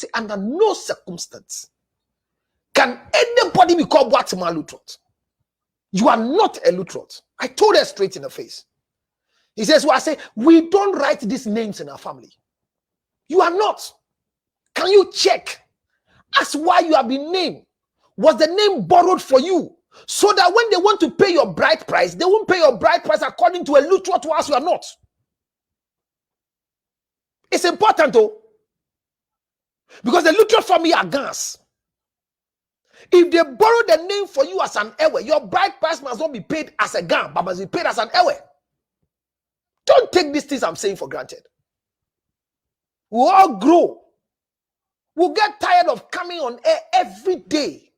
say, under no circumstance can anybody be called Boatima Lutrot. You are not a Lutrot. I told her straight in the face. He says, well, I say, we don't write these names in our family. You are not. Can you check? Ask why you have been named. Was the name borrowed for you? So that when they want to pay your bride price, they won't pay your bride price according to a Lutrot to us, you are not. It's important though. Because the Lutrot family are guns. If they borrow the name for you as an Ewe, your bride price must not be paid as a gun, but must be paid as an Ewe. Don't take these things I'm saying for granted. We'll all grow. We'll get tired of coming on air every day.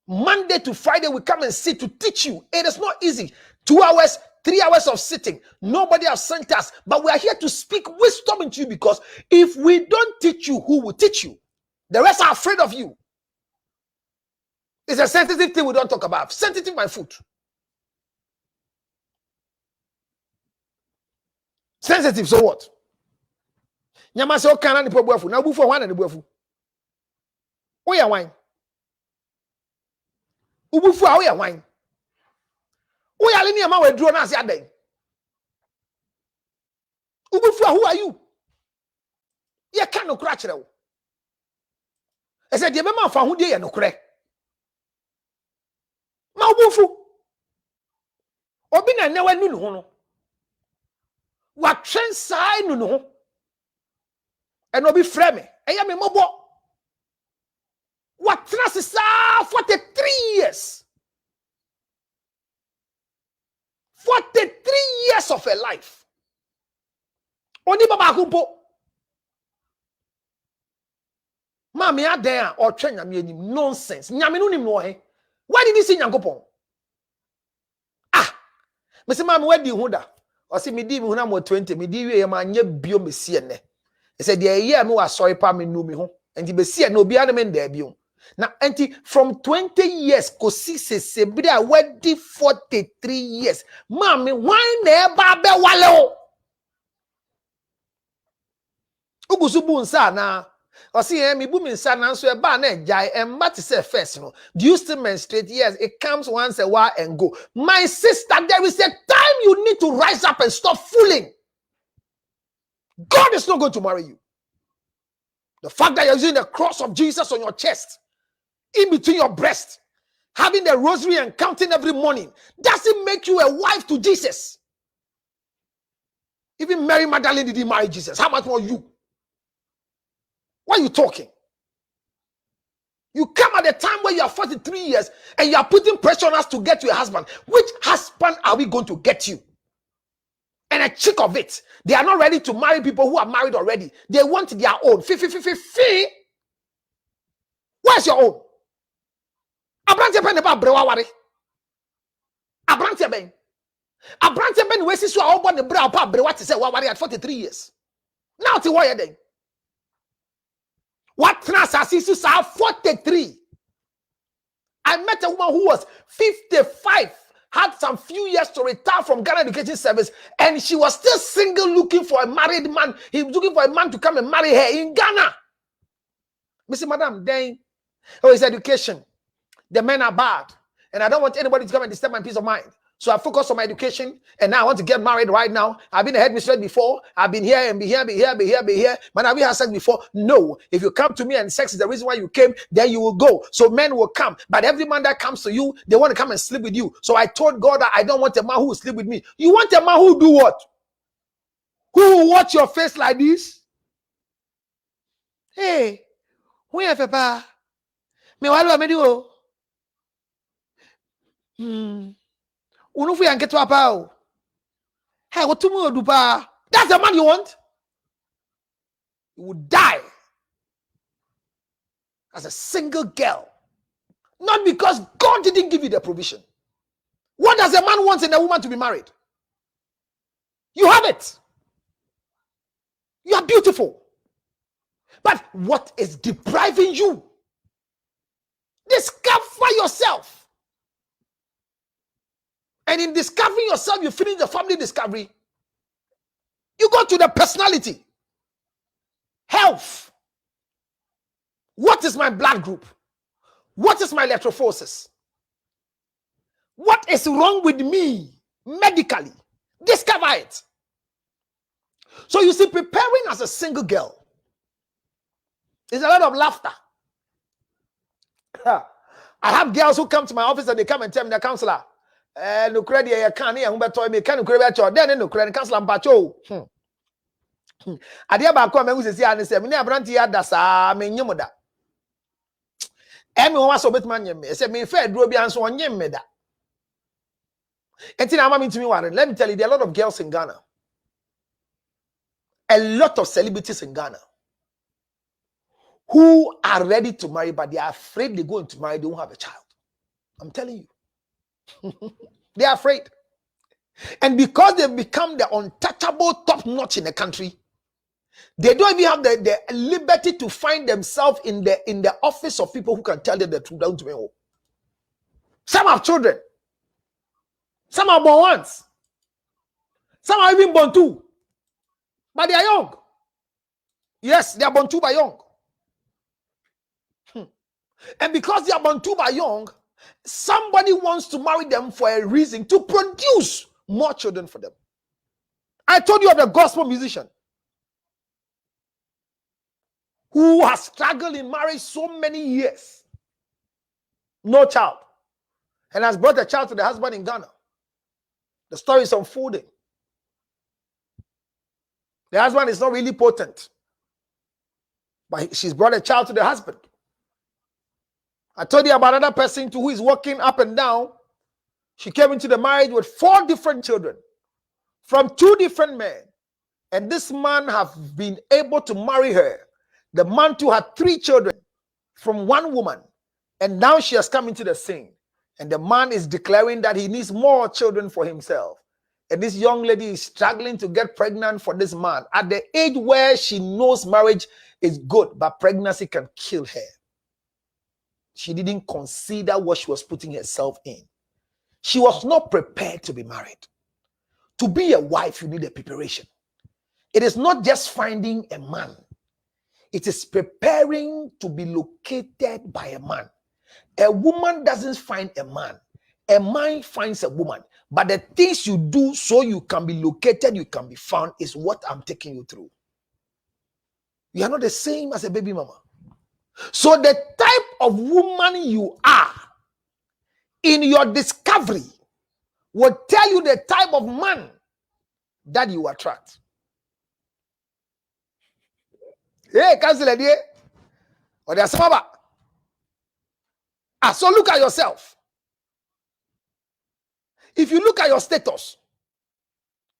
Monday to Friday, we come and sit to teach you. It is not easy. 2 hours, 3 hours of sitting. Nobody has sent us. But we are here to speak wisdom into you, because if we don't teach you, who will teach you? The rest are afraid of you. It's a sensitive thing we don't talk about. Sensitive my foot. Sensitive, so what? Nyama se o kana ni pobuafu. Na bufu wan na buafu. O ya wan. Ubufu a o ya wan. O ya le ni ama we duro na ase adan. Ubufu a, who are you? Ye ka no kra kire wo. E se de be ma fa ho de ye no kre. Ma ubufu. Obi na ne wa nu ho no. Wa twen sai nu ho. And no be frame. Eya me mobo. What trust 43 years. 43 years of a life. Oni baba kumpo. Mami adan or twen nyame anim nonsense. Nyame no nim no he. Why did he say nyankopon? Ah. Me say mami wadi hu da. O say me di me hu na mo 20 me di wie ma nya bio me sie ne. He said, yeah, yeah, me was sorry, pa me no me ho. And he be see no be an there bio. Now, anti from 20 years, kosi se bida wedi 43 years. Mami, why never be wale? Ugusubu nsa na. O see me bu me nsa na so e ba na jai and mati say first no. Do you still menstruate? Yes, it comes once a while and go. My sister, there is a time you need to rise up and stop fooling. God is not going to marry you. The fact that you're using the cross of Jesus on your chest, in between your breasts, having the rosary and counting every morning, doesn't make you a wife to Jesus. Even Mary Magdalene didn't marry Jesus. How much more you? Why are you talking? You come at a time where you are 43 years and you are putting pressure on us to get you a husband. Which husband are we going to get you? And a chick of it, they are not ready to marry people who are married already. They want their own. Fee. Where's your own? Abrante ben ba brewa ware. Abrante ben we see so all born the brewa pa brewa to say wa ware at 43 years. Now to why then? What trans assisi 43? I met a woman who was 55. Had some few years to retire from Ghana Education Service, and she was still single, looking for a married man. He was looking for a man to come and marry her in Ghana. Mr. Madam, then, his education. The men are bad, and I don't want anybody to come and disturb my peace of mind. So I focus on my education, and now I want to get married right now. I've been a headmistress before. I've been here and be here. But have you had sex before? No. If you come to me and sex is the reason why you came, then you will go. So men will come. But every man that comes to you, they want to come and sleep with you. So I told God that I don't want a man who will sleep with me. You want a man who will do what? Who will watch your face like this? Hey, who have a bar? Me what do I do? Unufu ya nketu hapa. Hey, what to do pa? That's the man you want? You would die as a single girl. Not because God didn't give you the provision. What does a man want in a woman to be married? You have it. You are beautiful. But what is depriving you? Discover yourself. And in discovering yourself, you finish the family discovery. You go to the personality, health, What is my blood group? What is my electrophoresis? What is wrong with me medically? Discover it. So you see, preparing as a single girl is a lot of laughter. I have girls who come to my office and they come and tell me, the counselor, no credit, you can't hear who toy me, can't credit your then no credit, counselor, Bacho. Adia ba ko me say and say me na branti ya da sa me nyem da. E me won so betman nyem me say me fa duro bi anso onyem me da. Enti na ama me ntimi ware. Let me tell you, there are a lot of girls in Ghana. A lot of celebrities in Ghana who are ready to marry, but they are afraid they're going to marry, they won't have a child. I'm telling you. They are afraid. And because they've become the untouchable top notch in the country, they don't even have the liberty to find themselves in the office of people who can tell them the truth down to me. Some have children. Some are born once. Some are even born two. But they are young. Yes, they are born two by young. And because they are born two by young, somebody wants to marry them for a reason, to produce more children for them. I told you of the gospel musician who has struggled in marriage so many years. No child. And has brought a child to the husband in Ghana. The story is unfolding. The husband is not really potent, but she's brought a child to the husband. I told you about another person too, who is walking up and down. She came into the marriage with 4 different children from 2 different men. And this man have been able to marry her. The man too had 3 children from 1 woman. And now she has come into the scene. And the man is declaring that he needs more children for himself. And this young lady is struggling to get pregnant for this man at the age where she knows marriage is good, but pregnancy can kill her. She didn't consider what she was putting herself in. She was not prepared to be married. To be a wife, you need a preparation. It is not just finding a man. It is preparing to be located by a man. A woman doesn't find a man. A man finds a woman. But the things you do so you can be located, you can be found, is what I'm taking you through. You are not the same as a baby mama. So the type of woman you are in your discovery will tell you the type of man that you attract. Hey, cancel it. Or there's some other. So look at yourself. If you look at your status,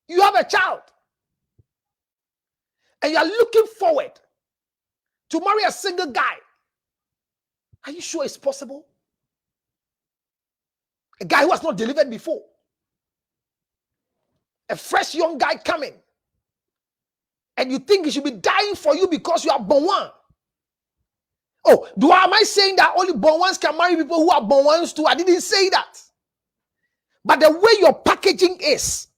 you have a child, and you are looking forward to marry a single guy. Are you sure it's possible? A guy who has not delivered before. A fresh young guy coming. And you think he should be dying for you because you are born one. Oh, am I saying that only born ones can marry people who are born ones too? I didn't say that. But the way your packaging is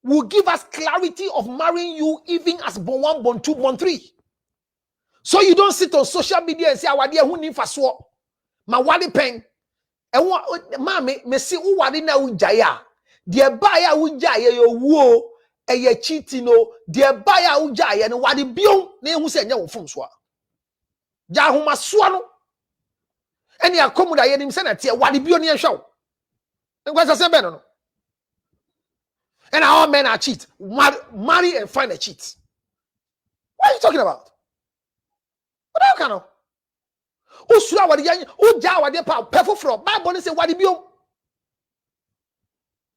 will give us clarity of marrying you even as born 1, born 2, born 3. So you don't sit on social media and say, "Awadia who need for so ma wadi pen." And ma me see who wadi na ujaya. The buyer ujaya yo wo e cheating no. The buyer ujaya no wadi bion na who say nya wo fun so. Ja homa so no. And ya komuda ye nim say na tie wadi bion ne hwa. Nkwa say be no. And all men are cheat. Marry and find a cheat. What are you talking about? What kind of? Usura wadi yan, uja wadi pa perfo from. Bible say wadi biom.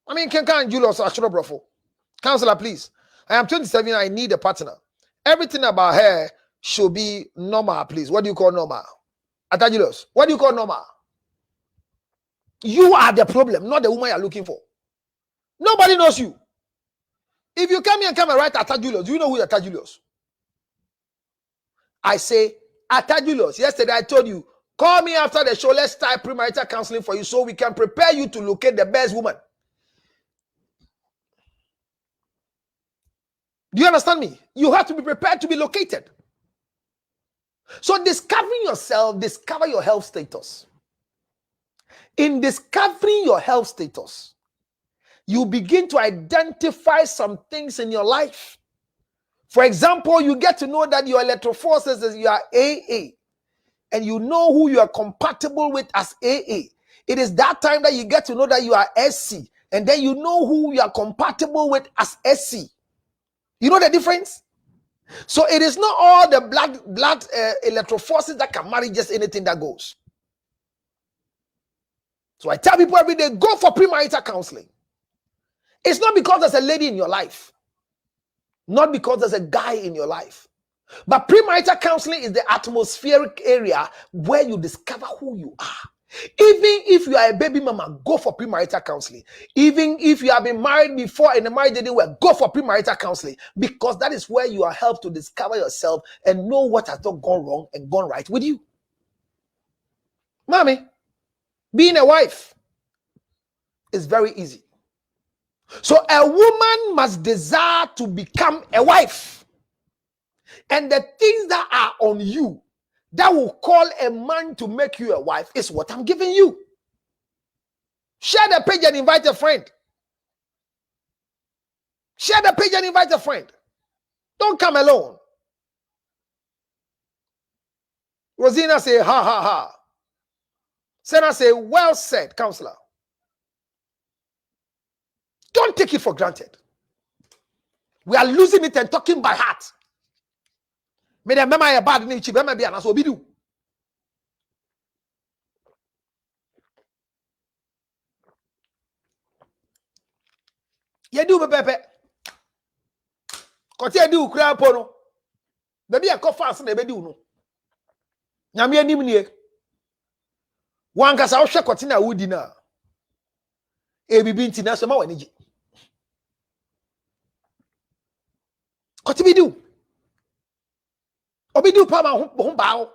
I mean, can Julius Ashura Brofo? Counselor, please. I am 27. I need a partner. Everything about her should be normal, please. What do you call normal? Julius, what do you call normal? You are the problem, not the woman you are looking for. Nobody knows you. If you come here and come and write Julius, do you know who is Julius? I say Julius. Yesterday I told you, call me after the show. Let's start premarital counseling for you so we can prepare you to locate the best woman. Do you understand me? You have to be prepared to be located. So discovering yourself, discover your health status. In discovering your health status, you begin to identify some things in your life. For example, you get to know that your electrophores is you are AA, and you know who you are compatible with as AA. It is that time that you get to know that you are SC, and then you know who you are compatible with as SC. You know the difference? So it is not all the blood electrophores that can marry just anything that goes. So I tell people every day, go for premarital counseling. It's not because there's a lady in your life, not because there's a guy in your life, but premarital counseling is the atmospheric area where you discover who you are. Even if you are a baby mama, go for premarital counseling. Even if you have been married before and the marriage didn't work, go for premarital counseling, because that is where you are helped to discover yourself and know what has not gone wrong and gone right with you. Mommy, being a wife is very easy. So a woman must desire to become a wife. And the things that are on you that will call a man to make you a wife is what I'm giving you. Share the page and invite a friend. Share the page and invite a friend. Don't come alone. Rosina say, ha, ha, ha. Senna say, well said, counselor. Don't take it for granted. We are losing it and talking by heart. May the memory a bad nature, may be an asobidu. You do pepe. Kote do kura pono. Baby a ko fast na be do no. Nyame anim nie. Wan kasa wo hwe kote na wudi na. E bibi nti na so ma wani ji. Kote bi do. Obi do pa ma ho ba wo.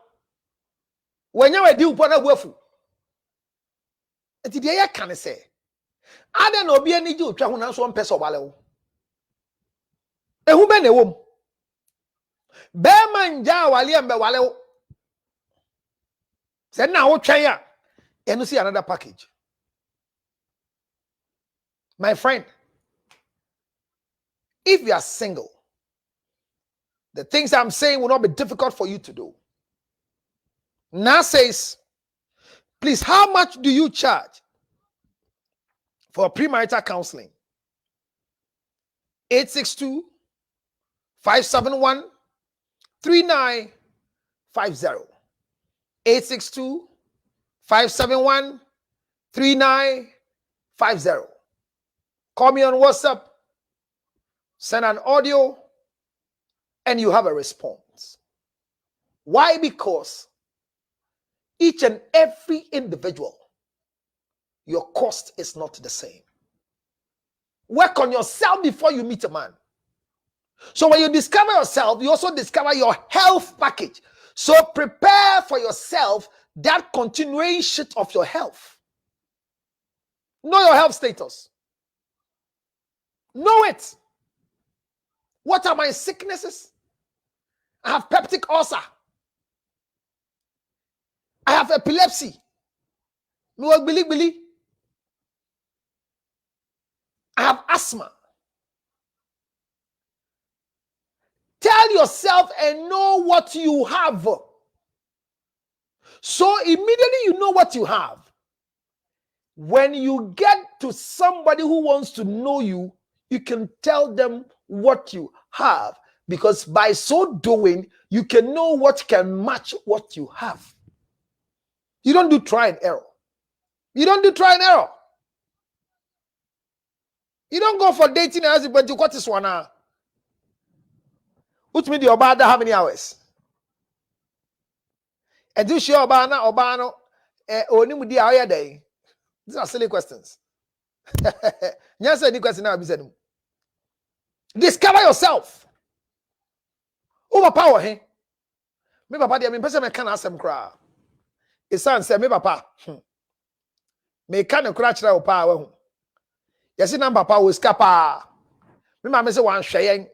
Wanya we di upo na buafu. Enti de ye kan se. Ada na obi ani ji otwa ho na so mpese obale wo. Ehu be na ewom. Be manja wale mbe wale wo. Se na wo twen ya, enu see another package. My friend, if you are single, the things I'm saying will not be difficult for you to do. Now says, please, how much do you charge for premarital counseling? 862-571-3950. 862-571-3950. Call me on WhatsApp, send an audio, and you have a response. Why? Because each and every individual, your cost is not the same. Work on yourself before you meet a man. So when you discover yourself, you also discover your health package. So prepare for yourself that continuation of your health. Know your health status. Know it. What are my sicknesses? I have peptic ulcer. I have epilepsy. I have asthma. Tell yourself and know what you have. So immediately you know what you have. When you get to somebody who wants to know you, you can tell them what you have, because by so doing, you can know what can match what you have. You don't do try and error. You don't do try and error. You don't go for dating as but you got this one now. Which means your bad how many hours? And do share Obano only with the hour day. These are silly questions. Yes, any question now be said. Discover yourself. Overpower him. Me papa dey me person me can asem kra. Isan say me papa. Me can kra kira o pa we hu. Yes na papa we scapa. Me ma me say wan hwe yen.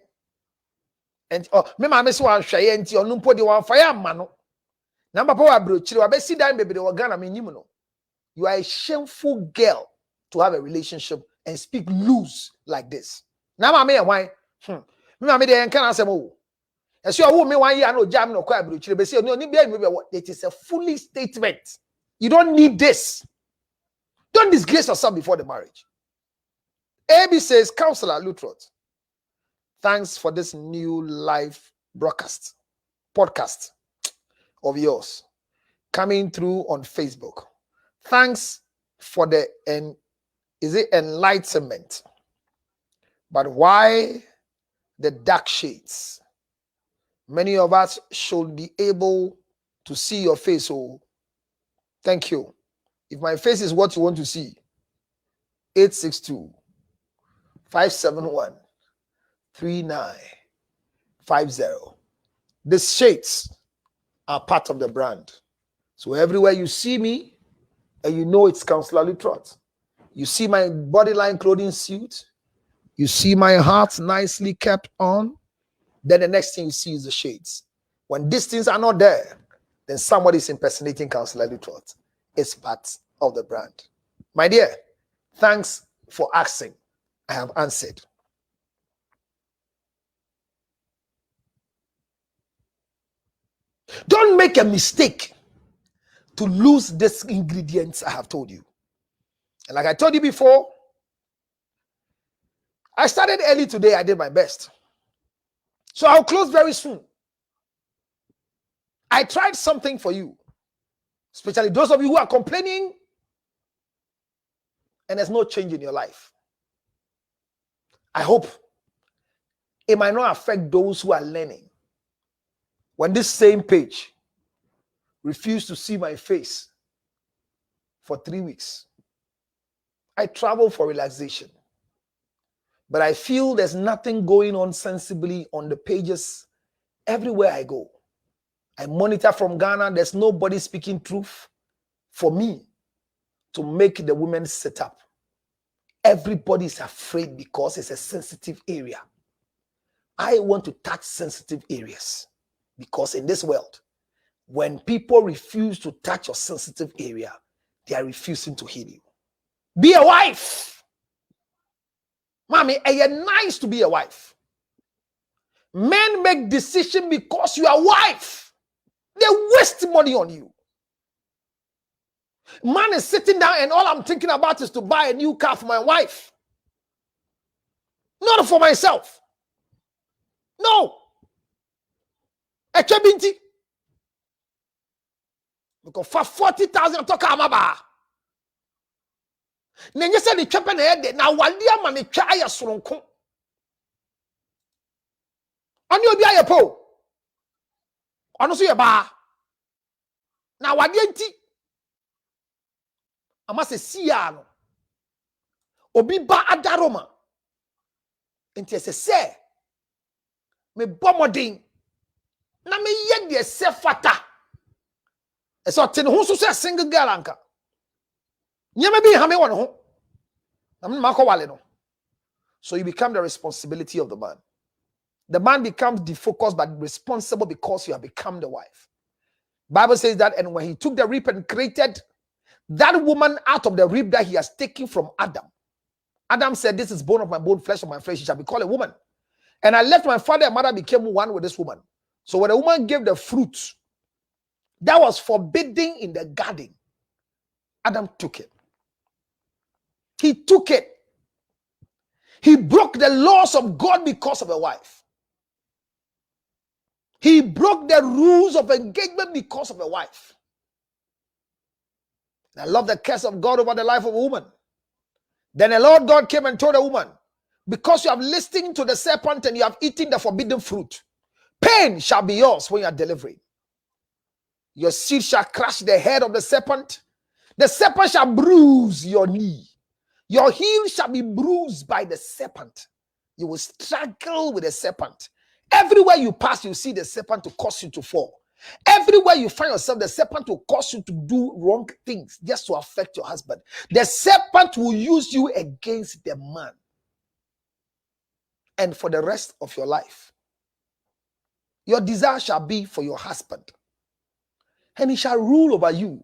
And me ma me say wan hwe yen ti onu mpo dey wan fa ya ma no. Number power bro, chiri wabesi dan baby de wagana menyim no. You are a shameful girl to have a relationship and speak loose like this. Now mama and why? Me mama de enkan asem o. Esi owo me 1 year no jam no kwa bro chiri besi no ni bia me what it is a foolish statement. You don't need this. Don't disgrace yourself before the marriage. AB says, Counselor Lutrot, thanks for this new live podcast of yours coming through on Facebook. Thanks for the enlightenment. But why the dark shades? Many of us should be able to see your face. Oh, thank you. If my face is what you want to see, 862-571-3950. The shades are part of the brand. So everywhere you see me, and you know it's Counselor Lutrot. You see my bodyline clothing suit. You see my heart nicely kept on. Then the next thing you see is the shades. When these things are not there, then somebody is impersonating Counselor Lutrot. It's part of the brand. My dear, thanks for asking. I have answered. Don't make a mistake to lose these ingredients I have told you. And like I told you before, I started early today. I did my best. So I'll close very soon. I tried something for you, especially those of you who are complaining and there's no change in your life. I hope it might not affect those who are learning. When this same page refused to see my face for 3 weeks, I travel for relaxation. But I feel there's nothing going on sensibly on the pages everywhere I go. I monitor from Ghana. There's nobody speaking truth for me to make the women sit up. Everybody is afraid because it's a sensitive area. I want to touch sensitive areas because in this world, when people refuse to touch your sensitive area, they are refusing to heal you. Be a wife. Mommy, it's nice to be a wife. Men make decisions because you are a wife. They waste money on you. Man is sitting down and all I'm thinking about is to buy a new car for my wife. Not for myself. No. Echebinti. Because for 40,000 talk amaba. Nenye se ni chepe na yede na walia ma ni twa aye soronko. Ani obi aye po. Ono so ye ba. Na wadia nti. Ama se siya no. Obi ba adaroma. Enti se me bomodin. Na me ye de se fata. Eso tin ho so se single girl anka. Nyama bi ha me won ho. Na me ma ko wale no. So you become the responsibility of the man. The man becomes defocused but responsible because you have become the wife. Bible says that, and when he took the rib and created that woman out of the rib that he has taken from Adam. Adam said, this is bone of my bone, flesh of my flesh. She shall be called a woman. And I left my father and mother became one with this woman. So when the woman gave the fruit that was forbidden in the garden, Adam took it. He took it. He broke the laws of God because of a wife. He broke the rules of engagement because of a wife. And I love the curse of God over the life of a woman. Then the Lord God came and told the woman, because you have listened to the serpent and you have eaten the forbidden fruit, pain shall be yours when you are delivering. Your seed shall crush the head of the serpent. The serpent shall bruise your knee. Your heel shall be bruised by the serpent. You will struggle with the serpent. Everywhere you pass, you see the serpent to cause you to fall. Everywhere you find yourself, the serpent will cause you to do wrong things just to affect your husband. The serpent will use you against the man. And for the rest of your life, your desire shall be for your husband. and he shall rule over you.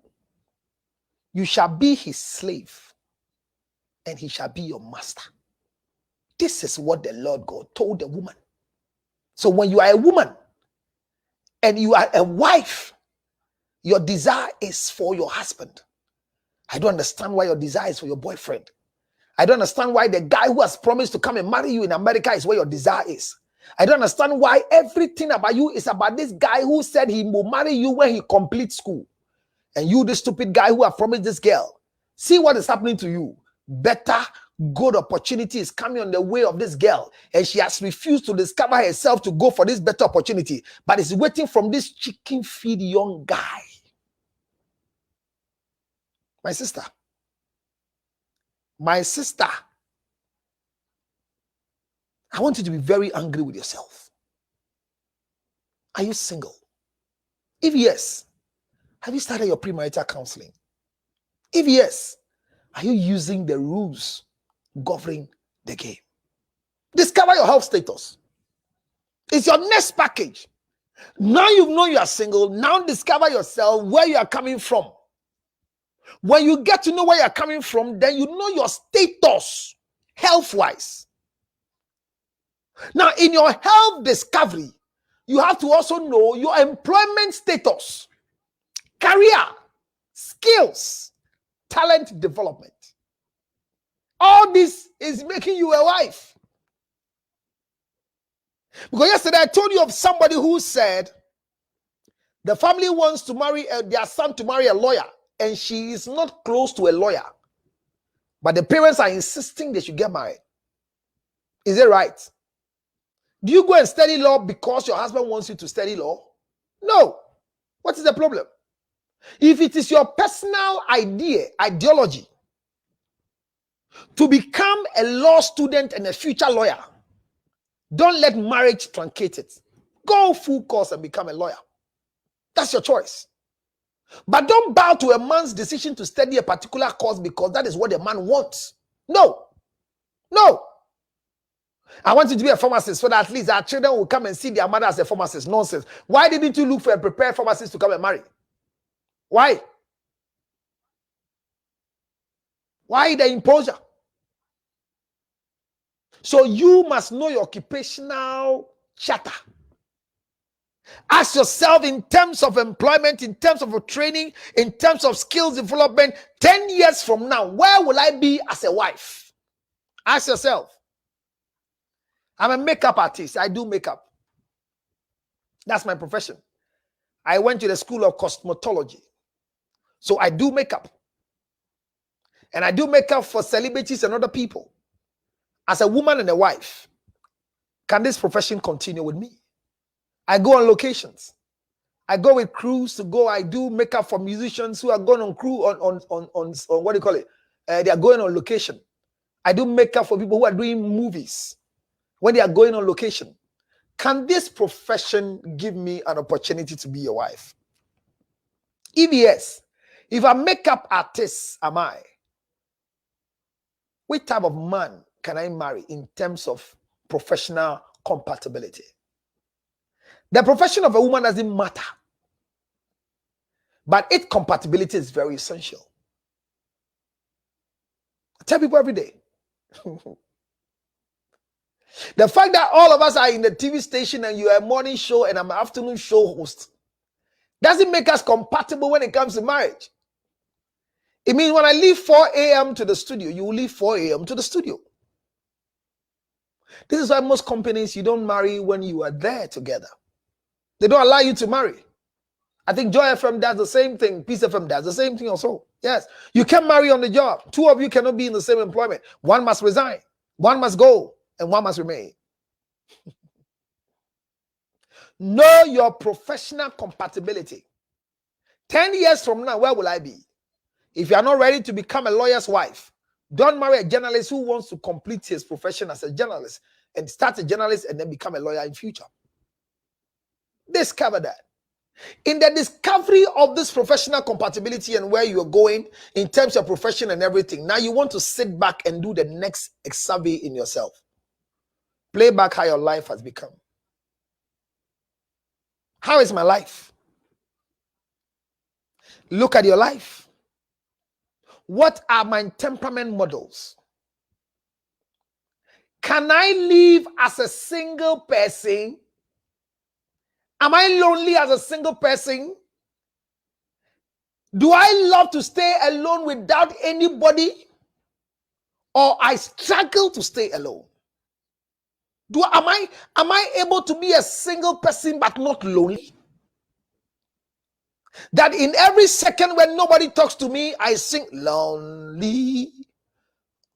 You shall be his slave, and he shall be your master. This is what the Lord God told the woman. So when you are a woman and you are a wife, your desire is for your husband. I don't understand why your desire is for your boyfriend. I don't understand why the guy who has promised to come and marry you in America is where your desire is. I don't understand why everything about you is about this guy who said he will marry you when he completes school. And you, the stupid guy who have promised this girl, see what is happening to you. Better, good opportunity is coming on the way of this girl. And she has refused to discover herself to go for this better opportunity, but is waiting from this chicken feed young guy. My sister, I want you to be very angry with yourself. Are you single? If yes, have you started your premarital counseling? If yes, are you using the rules governing the game? Discover your health status. It's your next package. Now you know you are single. Now discover yourself, where you are coming from. When you get to know where you are coming from, then you know your status health-wise. Now, in your health discovery, you have to also know your employment status, career, skills, talent development. All this is making you a wife. Because yesterday I told you of somebody who said the family wants to marry their son to marry a lawyer, and she is not close to a lawyer. But the parents are insisting they should get married. Is it right? Do you go and study law because your husband wants you to study law? No. What is the problem? If it is your personal ideology to become a law student and a future lawyer, don't let marriage truncate it. Go full course and become a lawyer. That's your choice. But don't bow to a man's decision to study a particular course because that is what the man wants. No. No. I want you to be a pharmacist so that at least our children will come and see their mother as a pharmacist. Nonsense. Why didn't you look for a prepared pharmacist to come and marry? Why? Why the imposure? So you must know your occupational charter. Ask yourself in terms of employment, in terms of training, in terms of skills development, 10 years from now, where will I be as a wife? Ask yourself. I'm a makeup artist. I do makeup. That's my profession. I went to the school of cosmetology. So I do makeup. And I do makeup for celebrities and other people. As a woman and a wife, can this profession continue with me? I go on locations. I go with crews to go. I do makeup for musicians who are going on crew on what do you call it? They are going on location. I do makeup for people who are doing movies when they are going on location. Can this profession give me an opportunity to be your wife? If yes, if a makeup artist am I, what type of man can I marry in terms of professional compatibility? The profession of a woman doesn't matter, but its compatibility is very essential. I tell people every day. The fact that all of us are in the TV station and you are a morning show and I'm an afternoon show host doesn't make us compatible when it comes to marriage. It means when I leave 4 a.m. to the studio, you will leave 4 a.m. to the studio. This is why most companies, you don't marry when you are there together. They don't allow you to marry. I think Joy FM does the same thing. Peace FM does the same thing also. Yes. You can marry on the job. Two of you cannot be in the same employment. One must resign. One must go. And one must remain. Know your professional compatibility. 10 years from now, where will I be? If you are not ready to become a lawyer's wife, don't marry a journalist who wants to complete his profession as a journalist and start a journalist and then become a lawyer in future. Discover that. In the discovery of this professional compatibility and where you're going in terms of profession and everything, now you want to sit back and do the next survey in yourself. Play back how your life has become. How is my life? Look at your life. What are my temperament models? Can I live as a single person? Am I lonely as a single person? Do I love to stay alone without anybody? Or I struggle to stay alone? Am I able to be a single person but not lonely? That in every second when nobody talks to me, I sing lonely.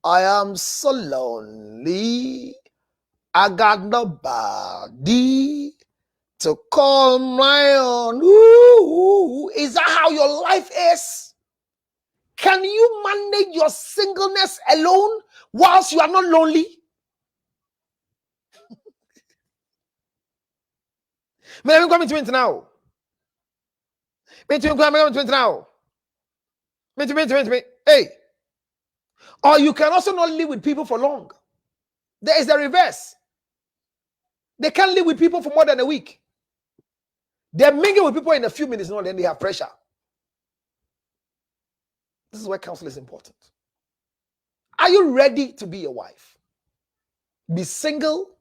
I am so lonely. I got nobody to call my own. Ooh, is that how your life is? Can you manage your singleness alone whilst you are not lonely? I'm coming to it now. Hey. Or you can also not live with people for long. There is the reverse. They can't live with people for more than a week. They're mingling with people in a few minutes, no, then they have pressure. This is why counsel is important. Are you ready to be a wife? Be single,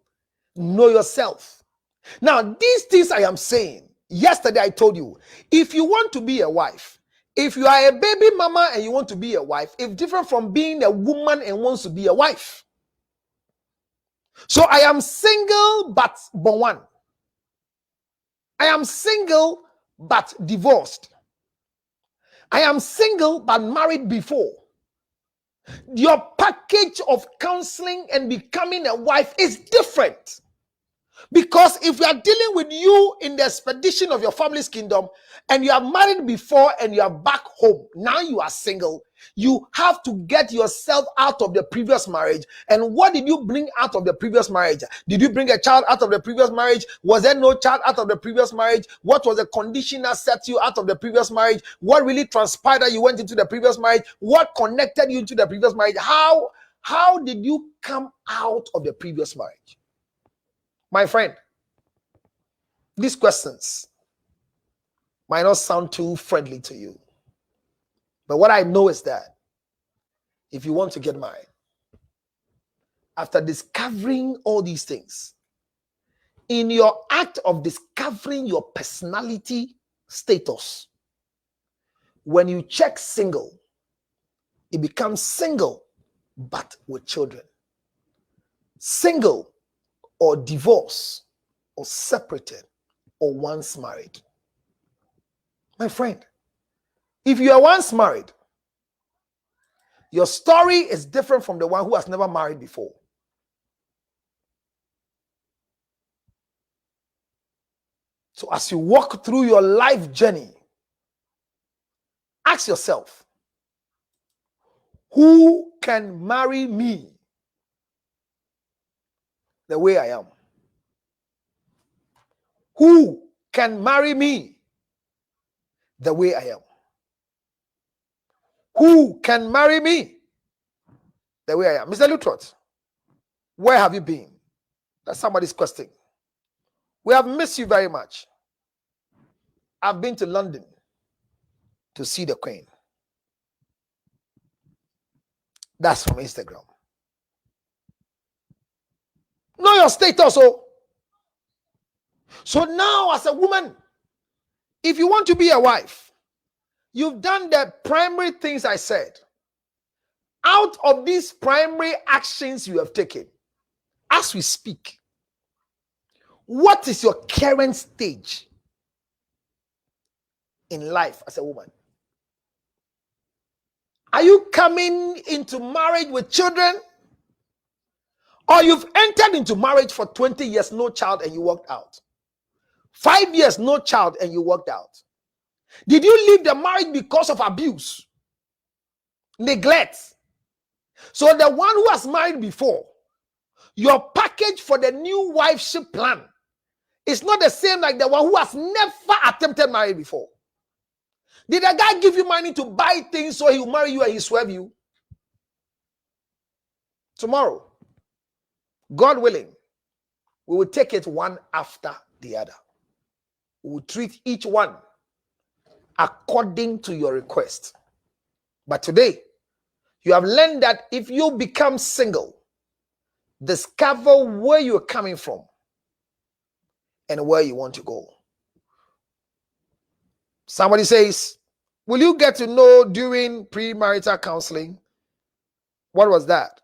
know yourself. Now, these things I am saying, yesterday I told you, if you want to be a wife, if you are a baby mama and you want to be a wife, it's different from being a woman and wants to be a wife. So I am single but born one. I am single but divorced. I am single but married before. Your package of counseling and becoming a wife is different. Because if we are dealing with you in the expedition of your family's kingdom and you are married before and you are back home, now you are single, you have to get yourself out of the previous marriage. And what did you bring out of the previous marriage? Did you bring a child out of the previous marriage? Was there no child out of the previous marriage? What was the condition that set you out of the previous marriage? What really transpired that you went into the previous marriage? What connected you into the previous marriage? How did you come out of the previous marriage? My friend, these questions might not sound too friendly to you. But what I know is that if you want to get married, after discovering all these things, in your act of discovering your personality status, when you check single, it becomes single but with children. Single or divorced or separated or once married. My friend, if you are once married, your story is different from the one who has never married before. So as you walk through your life journey, ask yourself, who can marry me the way I am? Who can marry me the way I am? Who can marry me the way I am? Mr. Lutrot, where have you been? That's somebody's question. We have missed you very much. I've been to London to see the Queen. That's from Instagram. Know your status. So now as a woman, if you want to be a wife, you've done the primary things I said. Out of these primary actions you have taken, as we speak, what is your current stage in life as a woman? Are you coming into marriage with children? Or you've entered into marriage for 20 years, no child, and you walked out? 5 years, no child, and you walked out? Did you leave the marriage because of abuse, neglect? So the one who has married before, your package for the new wifeship plan is not the same like the one who has never attempted marriage before. Did the guy give you money to buy things so he will marry you and he swerve you? Tomorrow, God willing, we will take it one after the other. We will treat each one according to your request. But today, you have learned that if you become single, discover where you're coming from and where you want to go. Somebody says, will you get to know during premarital counseling? What was that?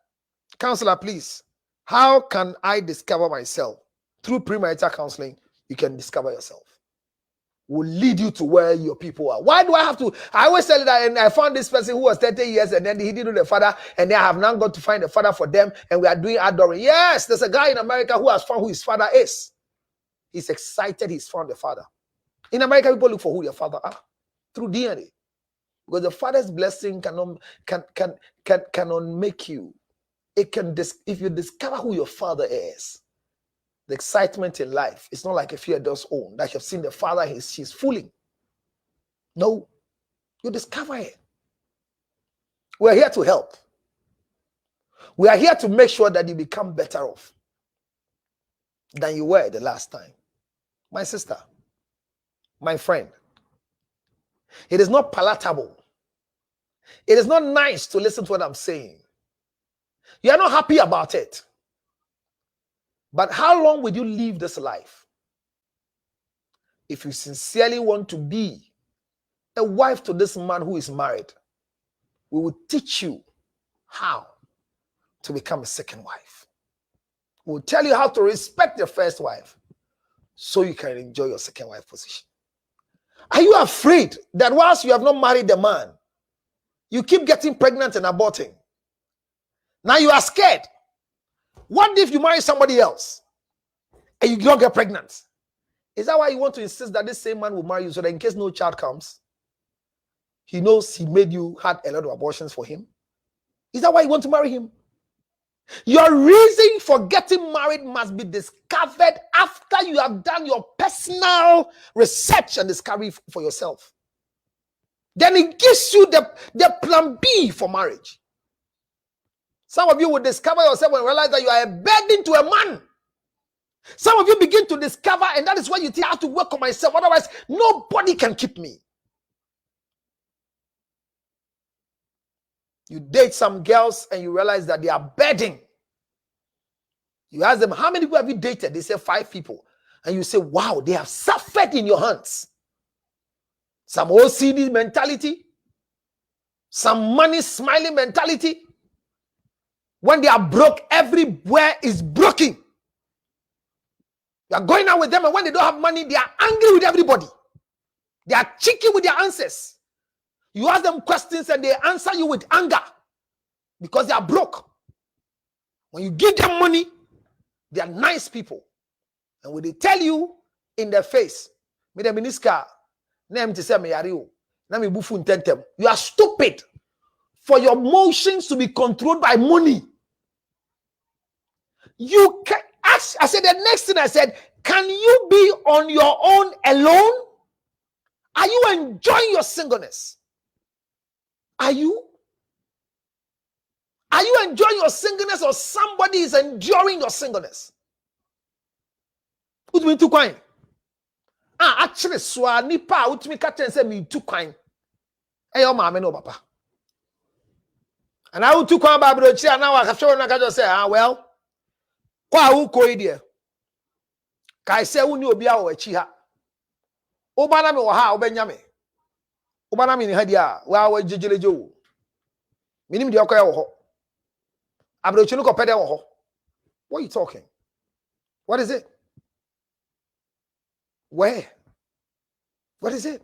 Counselor, please. How can I discover myself? Through premarital counseling, you can discover yourself. Will lead you to where your people are. Why do I have to? I always tell you that, and I found this person who was 30 years and then he didn't know the father, and then I have now got to find the father for them, and we are doing adoring. Yes, there's a guy in America who has found who his father is. He's excited he's found the father. In America, people look for who their father are through DNA. Because the father's blessing cannot make you. It can if you discover who your father is. The excitement in life, it's not like a few adults own that you've seen the father, she's fooling. No, you discover it. We're here to help. We are here to make sure that you become better off than you were the last time. My sister, my friend, it is not palatable. It is not nice to listen to what I'm saying. You are not happy about it. But how long will you live this life? If you sincerely want to be a wife to this man who is married, we will teach you how to become a second wife. We'll tell you how to respect your first wife so you can enjoy your second wife position. Are you afraid that whilst you have not married the man, you keep getting pregnant and aborting? Now you are scared. What if you marry somebody else and you don't get pregnant? Is that why you want to insist that this same man will marry you so that in case no child comes, he knows he made you had a lot of abortions for him? Is that why you want to marry him? Your reason for getting married must be discovered after you have done your personal research and discovery for yourself. Then it gives you the plan B for marriage. Some of you will discover yourself and realize that you are a burden to a man. Some of you begin to discover, and that is why you think I have to work on myself. Otherwise, nobody can keep me. You date some girls and you realize that they are burden. You ask them, how many people have you dated? They say 5 people. And you say, wow, they have suffered in your hands. Some OCD mentality. Some money smiling mentality. When they are broke, everywhere is broken. You are going out with them, and when they don't have money, they are angry with everybody. They are cheeky with their answers. You ask them questions and they answer you with anger because they are broke. When you give them money, they are nice people. And when they tell you in their face, you are stupid for your emotions to be controlled by money. You can ask, I said the next thing I said, can you be on your own alone? Are you enjoying your singleness? Are you? Are you enjoying your singleness, or somebody is enduring your singleness? Who's been too quiet? Actually, nipa utmi catch say me too quiet. Hey, your mama no papa. And I would too quiet Bible and now I have shown I just say, well, kwa who ko idea? Kai say uni obi a wo achi ha. Obana me wo ha obenya me. Obana me ni ha dia wa wa jejeleje wo. Minim de okoya wo ho. Abrochi no ko pede wo ho. What are you talking? What is it? Where? What is it?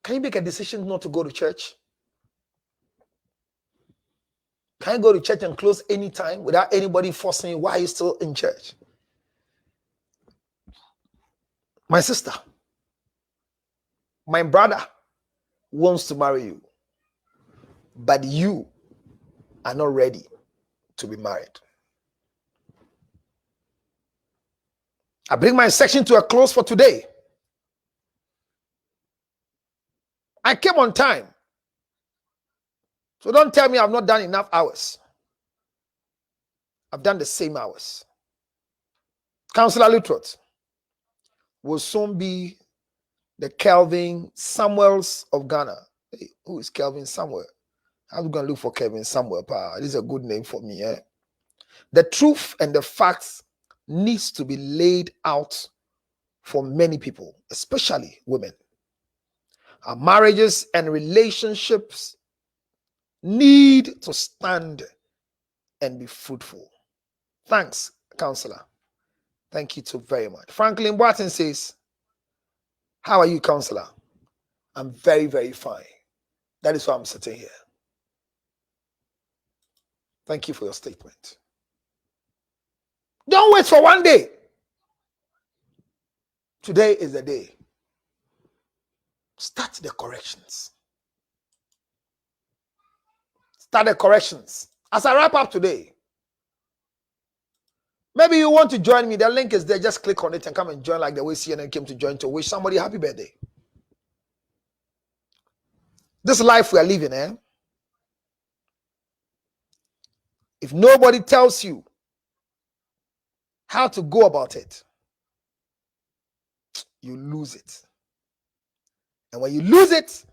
Can you make a decision not to go to church? Can you go to church and close anytime without anybody forcing you? Why are you still in church? My sister, my brother wants to marry you, but you are not ready to be married. I bring my section to a close for today. I came on time. So don't tell me I've not done enough hours. I've done the same hours. Counselor Lutrot will soon be The Kelvin Samuels of Ghana. Hey, who is Kelvin Samuel? I'm going to look for Kelvin Samuel. This is a good name for me. The truth and the facts needs to be laid out for many people, especially women. Our marriages and relationships need to stand and be fruitful. Thanks, counselor. Thank you too very much. Franklin Watson says, how are you, counselor? I'm very, very fine. That is why I'm sitting here. Thank you for your statement. Don't wait for one day. Today is the day. Start the corrections. Start the corrections. As I wrap up today, maybe you want to join me. The link is there. Just click on it and come and join, like the way CNN came to join to wish somebody happy birthday. This life we are living, if nobody tells you how to go about it, you lose it. And when you lose it,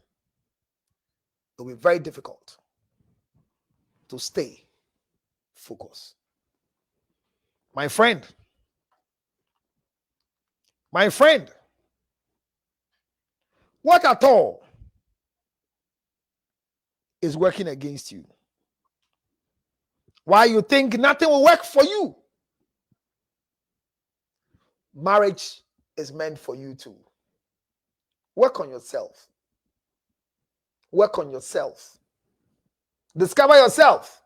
it will be very difficult to stay focused. My friend, what at all is working against you? Why you think nothing will work for you? Marriage is meant for you too. Work on yourself. Work on yourself. Discover yourself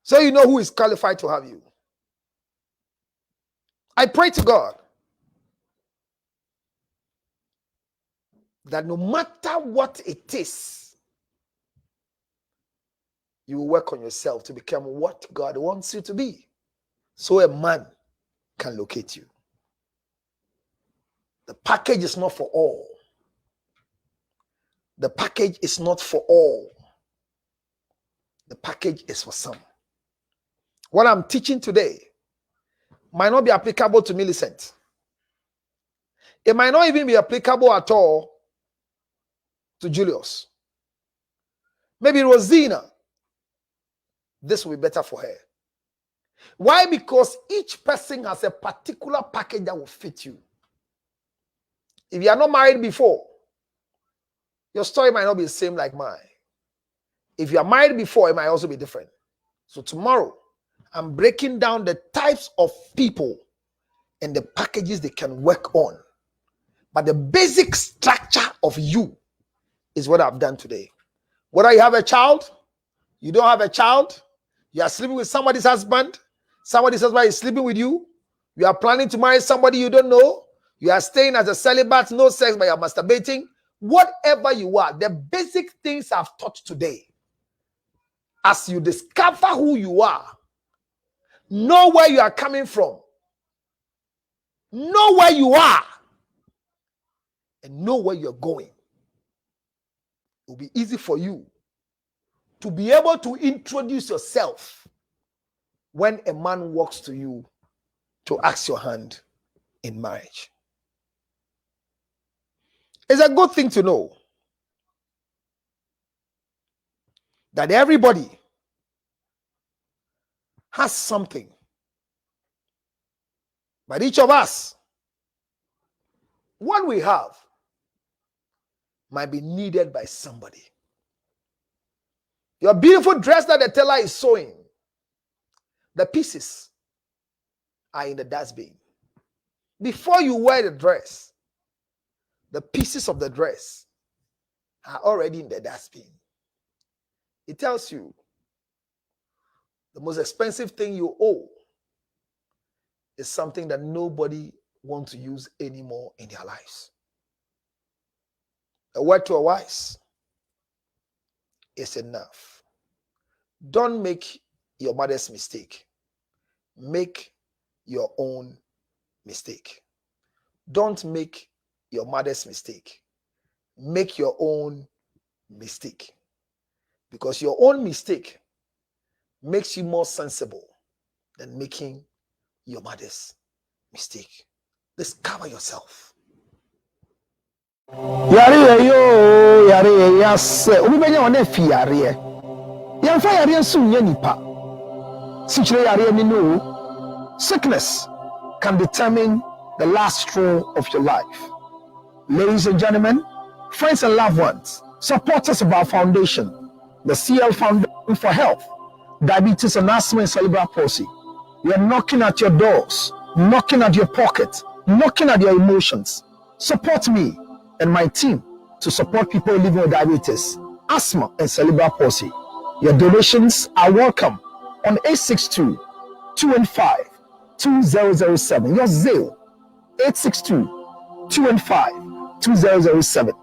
so you know who is qualified to have you. I pray to God that no matter what it is, you will work on yourself to become what God wants you to be, so a man can locate you. The package is not for all. The package is not for all. The package is for some. What I'm teaching today might not be applicable to Millicent. It might not even be applicable at all to Julius. Maybe Rosina. This will be better for her. Why? Because each person has a particular package that will fit you. If you are not married before, your story might not be the same like mine. If you are married before, it might also be different. So tomorrow, I'm breaking down the types of people and the packages they can work on. But the basic structure of you is what I've done today. Whether you have a child, you don't have a child, you are sleeping with somebody's husband, somebody's husband is sleeping with you, you are planning to marry somebody you don't know, you are staying as a celibate, no sex, but you are masturbating, whatever you are, the basic things I've taught today, as you discover who you are, know where you are coming from, know where you are, and know where you're going, it will be easy for you to be able to introduce yourself when a man walks to you to ask your hand in marriage. It's a good thing to know that everybody has something, but each of us, what we have might be needed by somebody. Your beautiful dress that the tailor is sewing, the pieces are in the dustbin. Before you wear the dress, the pieces of the dress are already in the dustbin. It tells you the most expensive thing you owe is something that nobody wants to use anymore in their lives. A word to a wise is enough. Don't make your mother's mistake. Make your own mistake. Don't make your mother's mistake. Make your own mistake. Because your own mistake makes you more sensible than making your mother's mistake. Discover yourself. Yare yo, yare yes. Obi benya one fi yare. Yamfa yare nso nya nipa. Sichire yare ni no. Sickness can determine the last straw of your life. Ladies and gentlemen, friends and loved ones, supporters of our foundation, the CL Foundation for Health, Diabetes and Asthma and Cerebral Palsy. We are knocking at your doors, knocking at your pocket, knocking at your emotions. Support me and my team to support people living with diabetes, asthma, and cerebral palsy. Your donations are welcome on 862-215-2007. Your Zelle, 862-215-2007.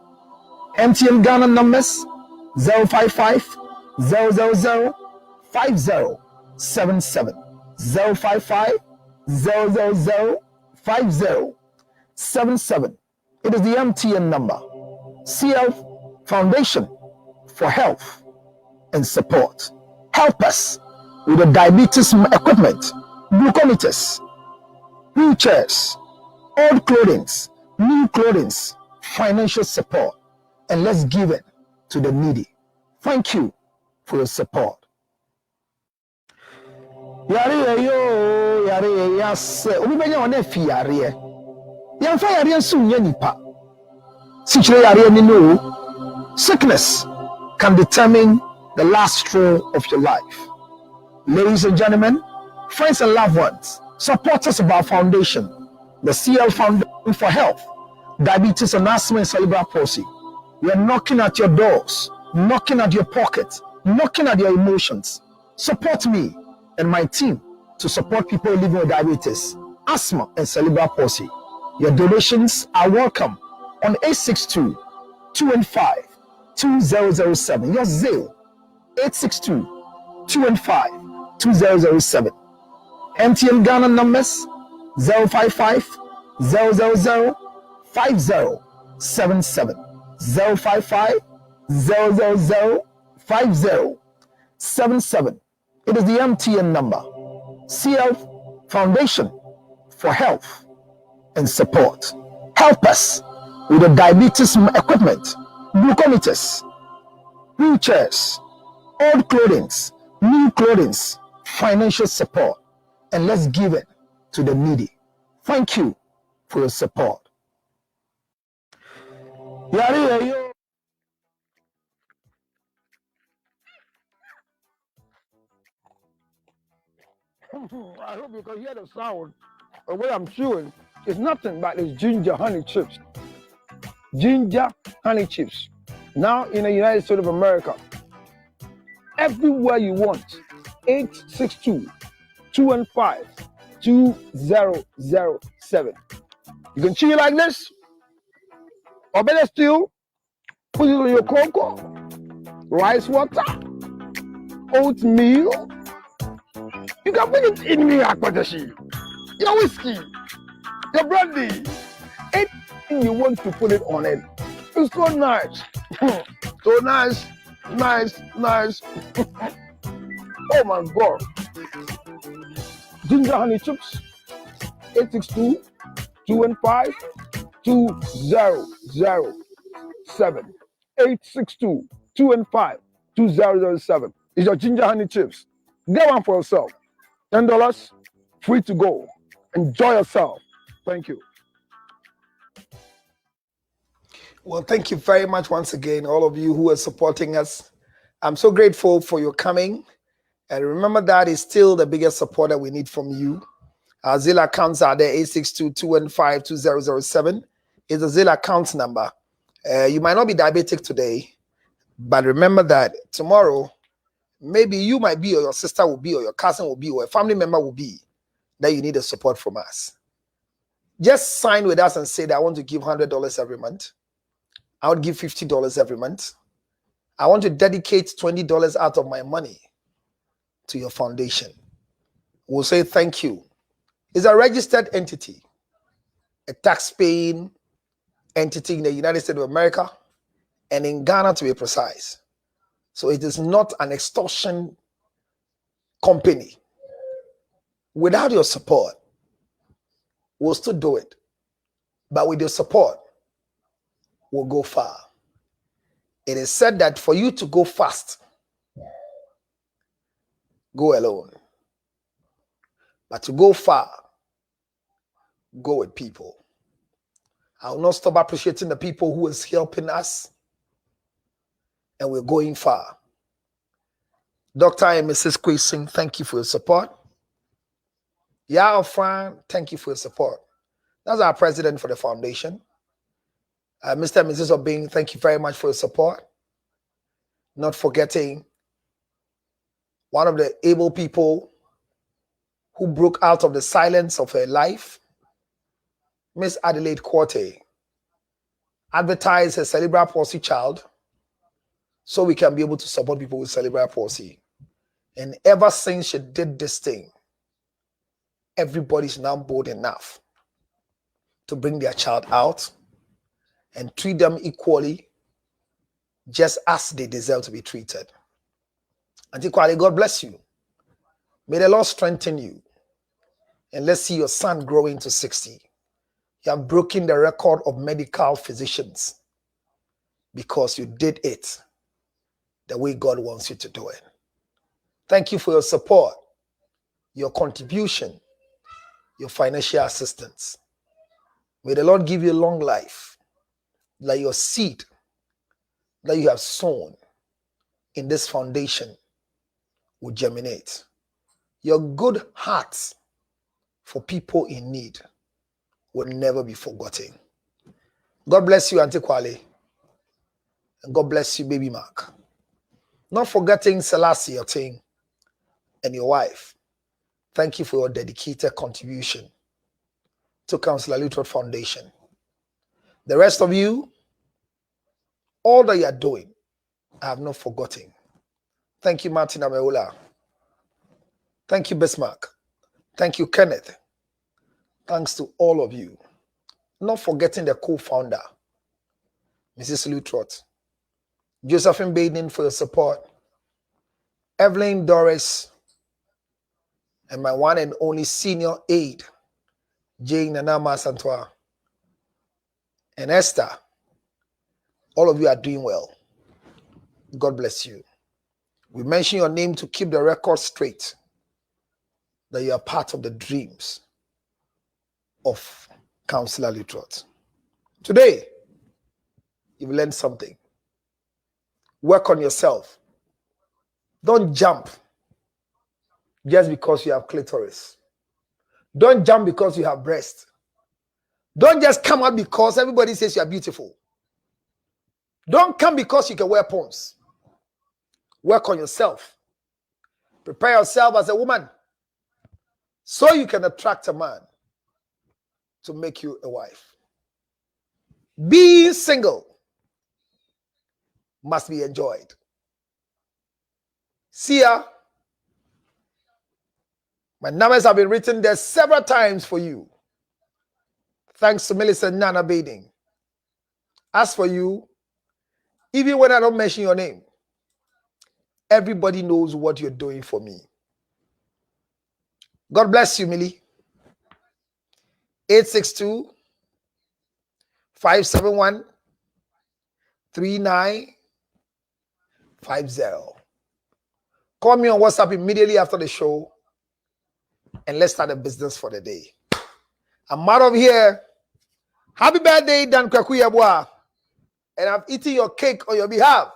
MTN Ghana numbers 055 000 5077. 055 000 5077. It is the MTN number. CL Foundation for Health and Support. Help us with the diabetes equipment, glucometers, wheelchairs, old clothing, new clothing, financial support, and let's give it to the needy. Thank you for your support. Yare yo, yare yes. Obi benya one fi yare. Yamfa yare nso nya nipa. Sichire yare ni no. Sickness can determine the last straw of your life. Ladies and gentlemen, friends and loved ones, supporters of our foundation, the CL Foundation for Health, Diabetes and Asthma and Cerebral Palsy. We are knocking at your doors, knocking at your pocket, knocking at your emotions. Support me and my team to support people living with diabetes, asthma, and cerebral palsy. Your donations are welcome on 862-215-2007. Your Zelle, 862-215-2007. MTN Ghana numbers 055 000 5077. 055 000 5077. It is the MTN number. CL Foundation for Health and Support. Help us with the diabetes equipment, glucometers, wheelchairs, old clothing, new clothing, financial support, and let's give it to the needy. Thank you for your support. I hope you can hear the sound of what I'm chewing. It's nothing but it's ginger honey chips. Ginger honey chips. Now in the United States of America, everywhere you want, 862-215-2007. You can chew it like this, or better still, put it on your cocoa, rice water, oatmeal. You can put it in your akpatashi, your whiskey, your brandy, anything you want to put it on it. It's so nice. So nice, nice, nice. Oh my God. Ginger honey chips, 862-215-2007. 862-215-2007. It's your ginger honey chips. Get one for yourself. $10, free to go. Enjoy yourself. Thank you. Well, thank you very much once again, all of you who are supporting us. I'm so grateful for your coming. And remember that is still the biggest support that we need from you. Our Zelle accounts are there, 862-215-2007. It's a Zelle account number. You might not be diabetic today, but remember that tomorrow, maybe you might be, or your sister will be, or your cousin will be, or a family member will be, that you need the support from us. Just sign with us and say that I want to give $100 every month. I would give $50 every month. I want to dedicate $20 out of my money to your foundation. We'll say thank you. It's a registered entity, a tax-paying entity in the United States of America and in Ghana, to be precise. So it is not an extortion company. Without your support, we'll still do it. But with your support, will go far. It is said that for you to go fast, go alone. But to go far, go with people. I will not stop appreciating the people who is helping us, and we're going far. Dr. and Mrs. Quising, thank you for your support. Yao Fran, thank you for your support. That's our president for the foundation. Mr. and Mrs. Obing, thank you very much for your support. Not forgetting one of the able people who broke out of the silence of her life, Miss Adelaide Quarte, advertised her cerebral palsy child so we can be able to support people with cerebral palsy. And ever since she did this thing, everybody's now bold enough to bring their child out and treat them equally, just as they deserve to be treated. Auntie Kwale, God bless you. May the Lord strengthen you. And let's see your son growing to 60. You have broken the record of medical physicians because you did it the way God wants you to do it. Thank you for your support, your contribution, your financial assistance. May the Lord give you long life, that your seed that you have sown in this foundation will germinate. Your good hearts for people in need will never be forgotten. God bless you, Auntie Kwale. And God bless you, Baby Mark. Not forgetting Selassie, your thing, and your wife. Thank you for your dedicated contribution to Counselor Luther Foundation. The rest of you, all that you are doing, I have not forgotten. Thank you, Martin Ameola. Thank you, Bismarck. Thank you, Kenneth. Thanks to all of you. Not forgetting the co-founder, Mrs. Lutrot. Josephine Baden for your support. Evelyn Doris. And my one and only senior aide, Jane Nanama Santoa. And Esther. All of you are doing well. God bless you. We mention your name to keep the record straight, that you are part of the dreams of Counselor Lutrot. Today, you've learned something. Work on yourself. Don't jump just because you have clitoris. Don't jump because you have breast. Don't just come out because everybody says you are beautiful. Don't come because you can wear pumps. Work on yourself. Prepare yourself as a woman so you can attract a man to make you a wife. Being single must be enjoyed. See ya. My numbers have been written there several times for you. Thanks to Melissa Nana Bading. As for you, even when I don't mention your name, everybody knows what you're doing for me. God bless you, Millie. 862-571-3950. Call me on WhatsApp immediately after the show and let's start a business for the day. I'm out of here. Happy birthday, Dan Kwakuyabwa. And I'm eating your cake on your behalf.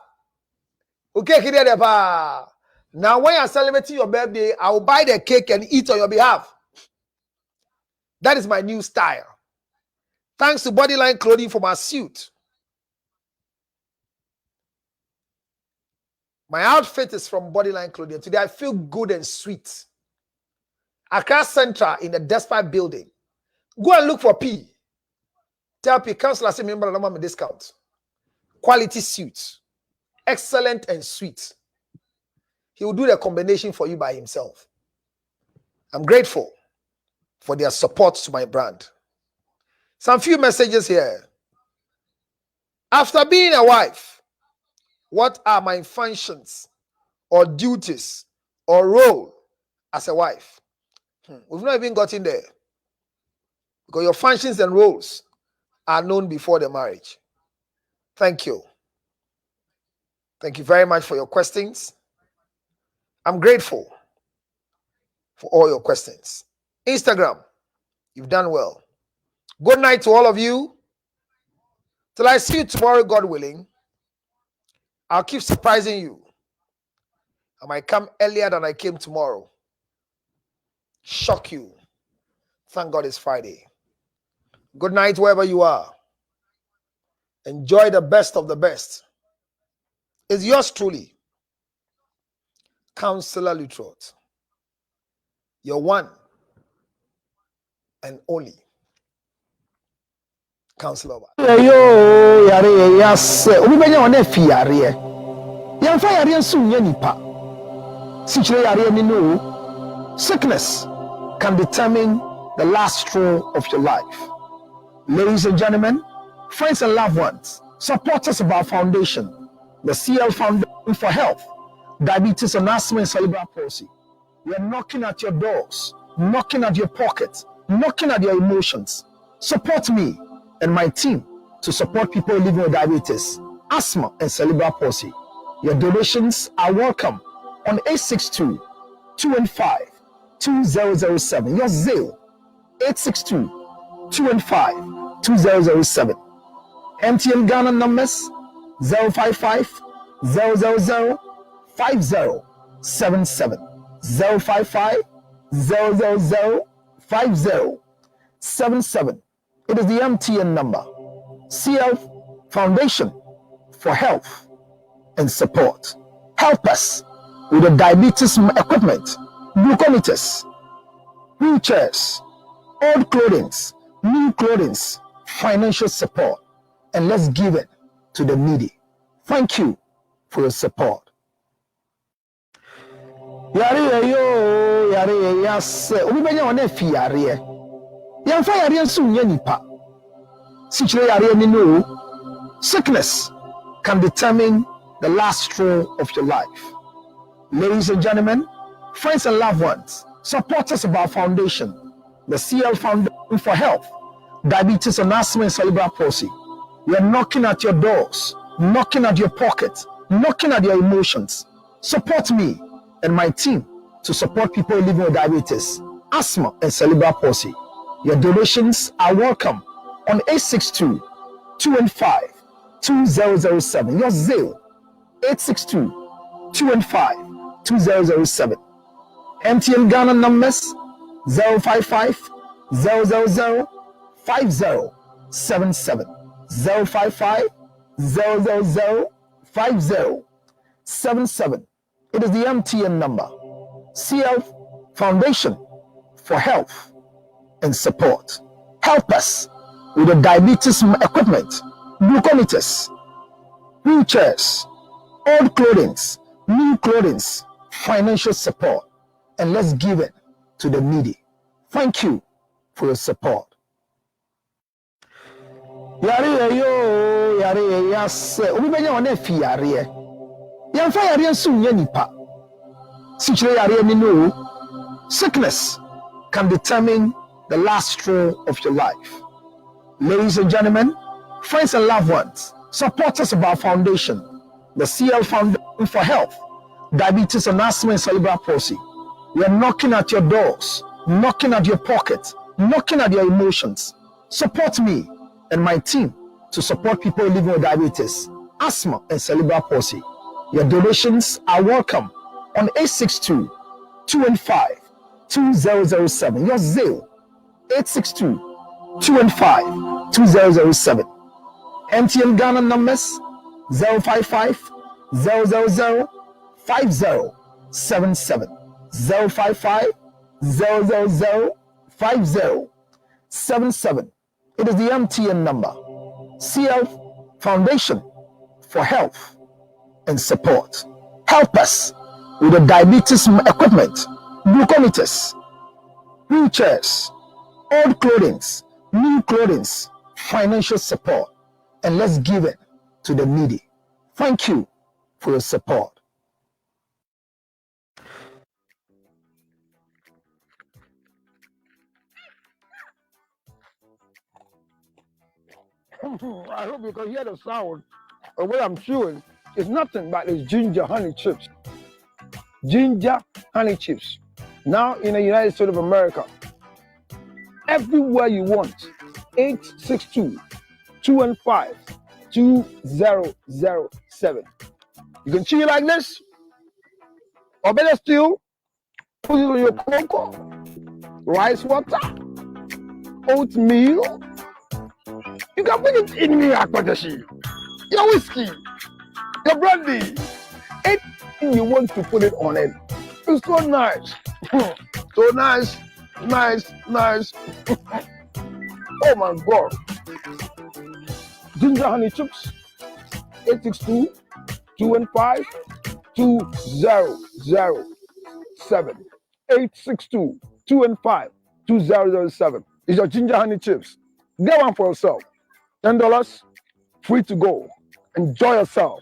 Okay, Kidepa. Now, when you're celebrating your birthday, I will buy the cake and eat on your behalf. That is my new style. Thanks to Bodyline Clothing for my suit. My outfit is from Bodyline Clothing. Today, I feel good and sweet. Accra Central in the Despite building. Go and look for P. Tell P, Counselor, say, remember the number discount. Quality suits. Excellent and sweet. He will do the combination for you by himself. I'm grateful for their support to my brand. Some few messages here. After being a wife, what are my functions or duties or role as a wife? We've not even gotten there. Because your functions and roles are known before the marriage. Thank you. Thank you very much for your questions. I'm grateful for all your questions. Instagram, you've done well. Good night to all of you. Till I see you tomorrow, God willing. I'll keep surprising you. I might come earlier than I came tomorrow. Shock you. Thank God it's Friday. Good night wherever you are. Enjoy the best of the best. It's yours truly, Counselor Lutrot, your one and only counselor. Sickness can determine the last straw of your life. Ladies and gentlemen, friends and loved ones, supporters of our foundation, the CL Foundation for Health, Diabetes and Asthma and Cerebral Palsy. We are knocking at your doors, knocking at your pockets, knocking at your emotions. Support me and my team to support people living with diabetes, asthma, and cerebral palsy. Your donations are welcome on 862-215-2007. Your Zelle, 862-215-2007. MTN Ghana numbers 055 000 5077. 055 000 5077. It is the MTN number. CL Foundation for Health and Support. Help us with the diabetes equipment, glucometers, wheelchairs, old clothing, new clothing, financial support, and let's give it to the needy. Thank you for your support. Yare yo yare yase obibenya wana fi yare yamfa yare nso nya nipa sichire yare ni no. Sickness can determine the last straw of your life. Ladies and gentlemen, friends and loved ones, supporters of our foundation, the CL Foundation for Health, Diabetes and Asthma and Cerebral Palsy. We are knocking at your doors, knocking at your pockets, knocking at your emotions. Support me and my team to support people living with diabetes, asthma, and cerebral palsy. Your donations are welcome on 862-215-2007. Your Zelle, 862-215-2007. MTN Ghana numbers 055 000 5077. 055 000 5077. It is the MTN number. CL Foundation for Health and Support. Help us with the diabetes equipment, glucometers, wheelchairs, old clothing, new clothing, financial support, and let's give it to the needy. Thank you for your support. Yare yo yare yase obibenya wana fi yare yamfa yare nso nya nipa sichire yare ni no. Sickness can determine the last straw of your life. Ladies and gentlemen, friends and loved ones, supporters of our foundation, the CL Foundation for Health, Diabetes and Asthma and Cerebral Palsy. We are knocking at your doors, knocking at your pockets, knocking at your emotions. Support me and my team to support people living with diabetes, asthma, and cerebral palsy. Your donations are welcome on 862-215-2007. Your Zelle, 862-215-2007. MTN Ghana numbers 055 000 5077. 055 000 5077. It is the MTN number. CL Foundation for Health and Support. Help us with the diabetes equipment, glucometers, wheelchairs, old clothing, new clothing, financial support, and let's give it to the needy. Thank you for your support. I hope you can hear the sound. But what I'm chewing is nothing but these ginger honey chips. Ginger honey chips. Now in the United States of America, everywhere you want, 862-215-2007. You can chew it like this, or better still, put it on your cocoa, rice water, oatmeal. You can put it in your whiskey, your brandy, anything you want to put it on it. It's so nice. So nice. Oh my God. Ginger honey chips, 862-215-2007. 862-215-2007. It's your ginger honey chips. Get one for yourself. $10, free to go. Enjoy yourself.